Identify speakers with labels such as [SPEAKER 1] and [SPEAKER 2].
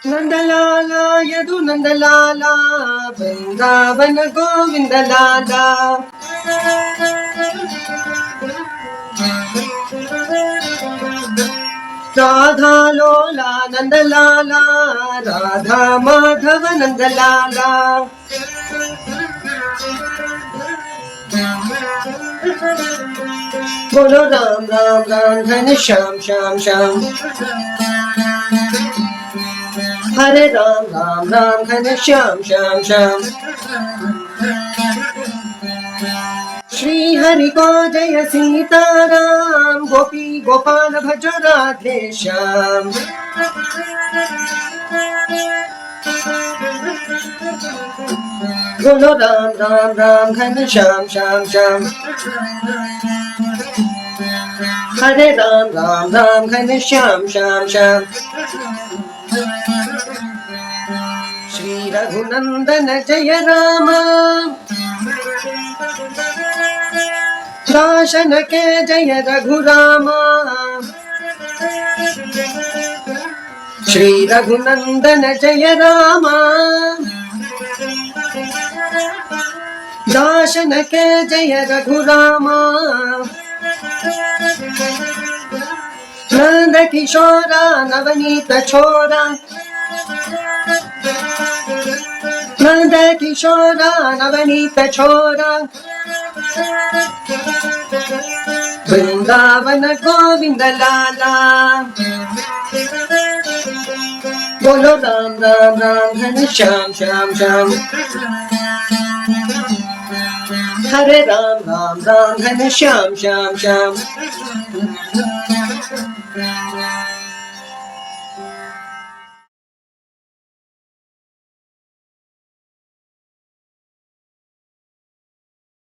[SPEAKER 1] नंदलाला यदु नंदलाला वृंदावन गोविंद लाला राधा लोला नंदलाला राधा माधव नंदलाला बोलो राम राम राम घन श्याम श्याम श्याम हरे राम राम राम घन श्याम श्याम श्याम श्री हरि को जय सीताराम गोपी गोपाल भज राधे श्याम बोलो राम राम राम घन श्याम श्याम श्याम हरे राम राम राम घन श्याम श्याम श्याम श्री रघुनंदन जय राम शासन के जय रघुरामा श्री रघुनंदन जय रामा शासन के जय रघुरामा नंद किशोरा नवनीत छोरा नंद किशोरा नवनीत छोरा वृंदावन गोविंद लाला बोलो राम राम राम घन श्याम श्याम श्याम हरे राम राम राम घन श्याम श्याम श्याम